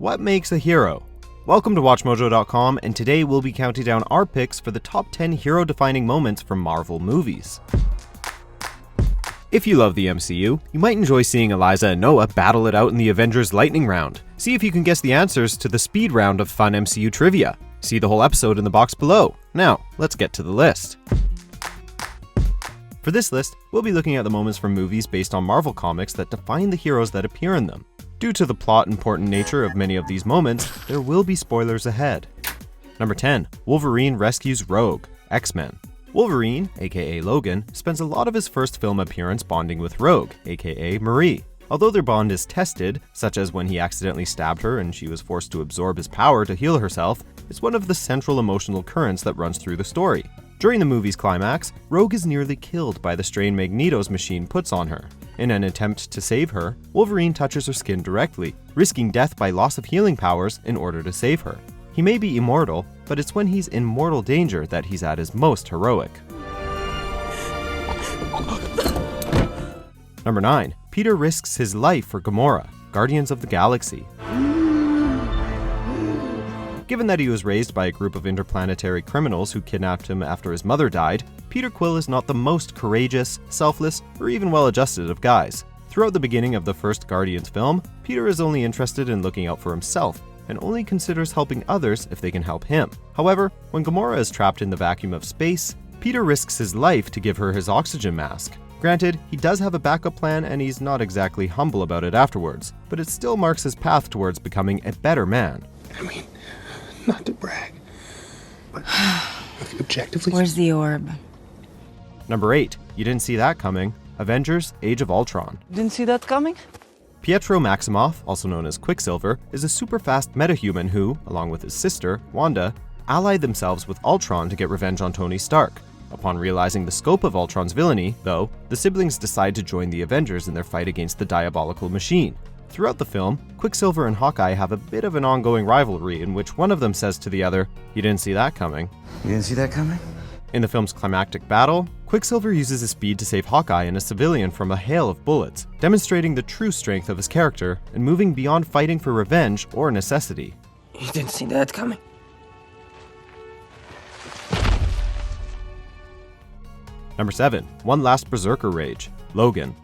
What makes a hero? Welcome to WatchMojo.com, and today we'll be counting down our picks for the top 10 hero-defining moments from Marvel movies. If you love the MCU, you might enjoy seeing Eliza and Noah battle it out in the Avengers lightning round. See if you can guess the answers to the speed round of fun MCU trivia. See the whole episode in the box below. Now, let's get to the list. For this list, we'll be looking at the moments from movies based on Marvel comics that define the heroes that appear in them. Due to the plot-important nature of many of these moments, there will be spoilers ahead. Number 10. Wolverine rescues Rogue, X-Men. Wolverine, aka Logan, spends a lot of his first film appearance bonding with Rogue, aka Marie. Although their bond is tested, such as when he accidentally stabbed her and she was forced to absorb his power to heal herself, it's one of the central emotional currents that runs through the story. During the movie's climax, Rogue is nearly killed by the strain Magneto's machine puts on her. In an attempt to save her, Wolverine touches her skin directly, risking death by loss of healing powers in order to save her. He may be immortal, but it's when he's in mortal danger that he's at his most heroic. Number 9. Peter risks his life for Gamora, Guardians of the Galaxy. Given that he was raised by a group of interplanetary criminals who kidnapped him after his mother died, Peter Quill is not the most courageous, selfless, or even well-adjusted of guys. Throughout the beginning of the first Guardians film, Peter is only interested in looking out for himself, and only considers helping others if they can help him. However, when Gamora is trapped in the vacuum of space, Peter risks his life to give her his oxygen mask. Granted, he does have a backup plan and he's not exactly humble about it afterwards, but it still marks his path towards becoming a better man. I mean, not to brag, but objectively... Where's the orb? Number 8. You didn't see that coming. Avengers: Age of Ultron. Didn't see that coming? Pietro Maximoff, also known as Quicksilver, is a super-fast metahuman who, along with his sister, Wanda, allied themselves with Ultron to get revenge on Tony Stark. Upon realizing the scope of Ultron's villainy, though, the siblings decide to join the Avengers in their fight against the diabolical machine. Throughout the film, Quicksilver and Hawkeye have a bit of an ongoing rivalry in which one of them says to the other, "You didn't see that coming." You didn't see that coming? In the film's climactic battle, Quicksilver uses his speed to save Hawkeye and a civilian from a hail of bullets, demonstrating the true strength of his character and moving beyond fighting for revenge or necessity. You didn't see that coming. Number 7. One last Berserker rage, Logan.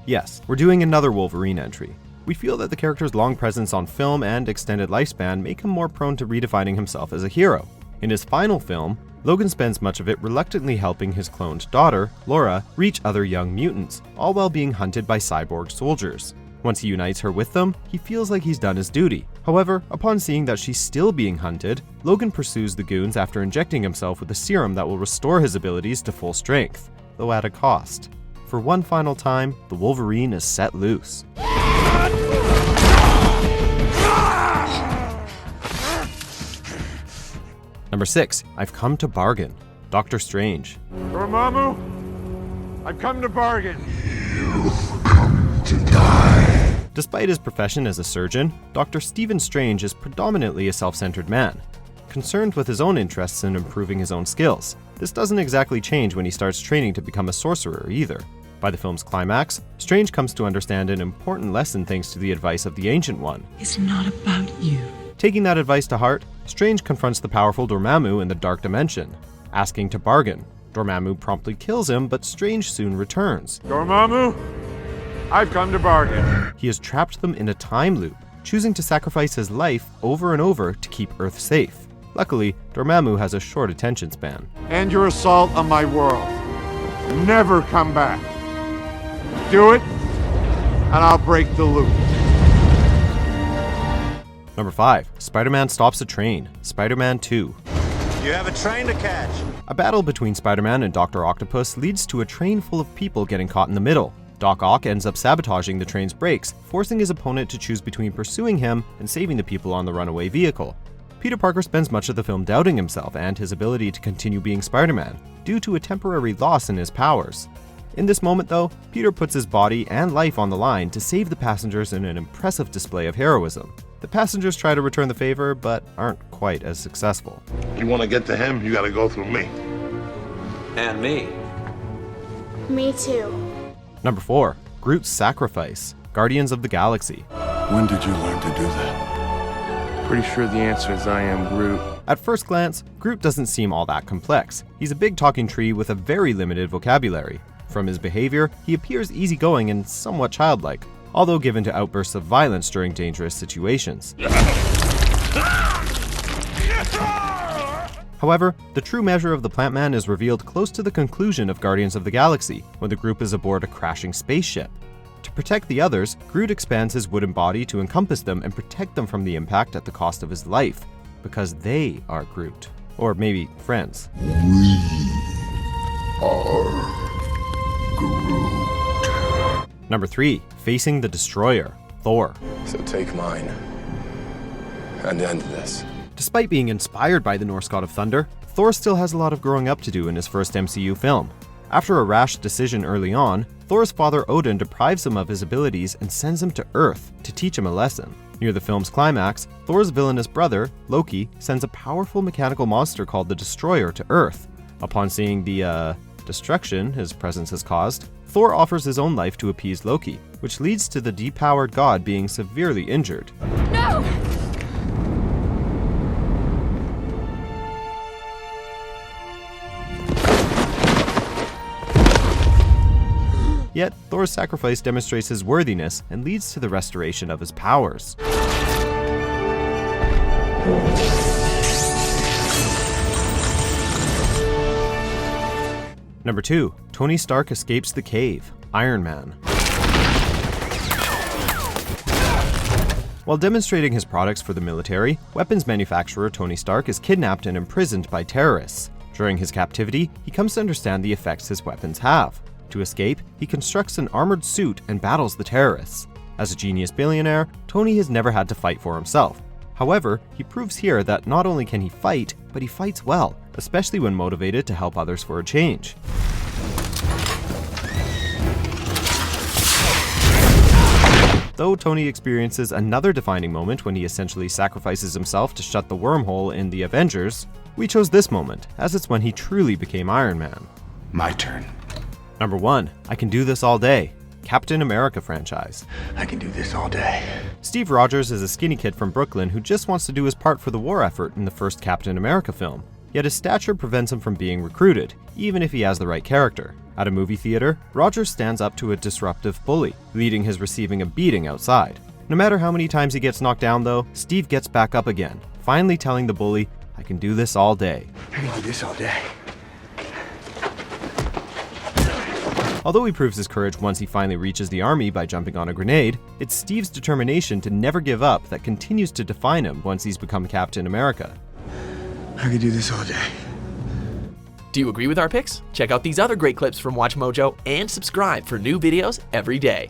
Yes, we're doing another Wolverine entry. We feel that the character's long presence on film and extended lifespan make him more prone to redefining himself as a hero. In his final film, Logan spends much of it reluctantly helping his cloned daughter, Laura, reach other young mutants, all while being hunted by cyborg soldiers. Once he unites her with them, he feels like he's done his duty. However, upon seeing that she's still being hunted, Logan pursues the goons after injecting himself with a serum that will restore his abilities to full strength, though at a cost. For one final time, the Wolverine is set loose. Number 6. I've come to bargain, Doctor Strange. Dormammu, I've come to bargain. You've come to die. Despite his profession as a surgeon, Dr. Stephen Strange is predominantly a self-centered man, concerned with his own interests and improving his own skills. This doesn't exactly change when he starts training to become a sorcerer either. By the film's climax, Strange comes to understand an important lesson thanks to the advice of the Ancient One. It's not about you. Taking that advice to heart, Strange confronts the powerful Dormammu in the Dark Dimension, asking to bargain. Dormammu promptly kills him, but Strange soon returns. Dormammu, I've come to bargain. He has trapped them in a time loop, choosing to sacrifice his life over and over to keep Earth safe. Luckily, Dormammu has a short attention span. And your assault on my world. Never come back. Do it, and I'll break the loop. Number 5. Spider-Man stops a train, Spider-Man 2. You have a train to catch. A battle between Spider-Man and Dr. Octopus leads to a train full of people getting caught in the middle. Doc Ock ends up sabotaging the train's brakes, forcing his opponent to choose between pursuing him and saving the people on the runaway vehicle. Peter Parker spends much of the film doubting himself and his ability to continue being Spider-Man, due to a temporary loss in his powers. In this moment though, Peter puts his body and life on the line to save the passengers in an impressive display of heroism. The passengers try to return the favor, but aren't quite as successful. You want to get to him, you got to go through me. And me. Me too. Number 4. Groot's Sacrifice, Guardians of the Galaxy. When did you learn to do that? Pretty sure the answer is I am Groot. At first glance, Groot doesn't seem all that complex. He's a big talking tree with a very limited vocabulary. From his behavior, he appears easygoing and somewhat childlike, although given to outbursts of violence during dangerous situations. However, the true measure of the Plant Man is revealed close to the conclusion of Guardians of the Galaxy, when the group is aboard a crashing spaceship. To protect the others, Groot expands his wooden body to encompass them and protect them from the impact at the cost of his life, because they are Groot. Or maybe friends. Number 3. Facing the Destroyer, Thor. So take mine and end this. Despite being inspired by the Norse god of thunder, Thor still has a lot of growing up to do in his first MCU film. After a rash decision early on, Thor's father Odin deprives him of his abilities and sends him to Earth to teach him a lesson. Near the film's climax, Thor's villainous brother, Loki, sends a powerful mechanical monster called the Destroyer to Earth. Upon seeing the, destruction his presence has caused, Thor offers his own life to appease Loki, which leads to the depowered god being severely injured. No! Yet, Thor's sacrifice demonstrates his worthiness and leads to the restoration of his powers. Number 2. Tony Stark escapes the cave, Iron Man. While demonstrating his products for the military, weapons manufacturer Tony Stark is kidnapped and imprisoned by terrorists. During his captivity, he comes to understand the effects his weapons have. To escape, he constructs an armored suit and battles the terrorists. As a genius billionaire, Tony has never had to fight for himself. However, he proves here that not only can he fight, but he fights well, especially when motivated to help others for a change. Though Tony experiences another defining moment when he essentially sacrifices himself to shut the wormhole in the Avengers, we chose this moment, as it's when he truly became Iron Man. My turn. Number 1. I Can Do This All Day, Captain America franchise. I can do this all day. Steve Rogers is a skinny kid from Brooklyn who just wants to do his part for the war effort in the first Captain America film. Yet his stature prevents him from being recruited, even if he has the right character. At a movie theater, Rogers stands up to a disruptive bully, leading his receiving a beating outside. No matter how many times he gets knocked down though, Steve gets back up again, finally telling the bully, "I can do this all day." I can do this all day. Although he proves his courage once he finally reaches the army by jumping on a grenade, it's Steve's determination to never give up that continues to define him once he's become Captain America. I can do this all day. Do you agree with our picks? Check out these other great clips from WatchMojo and subscribe for new videos every day.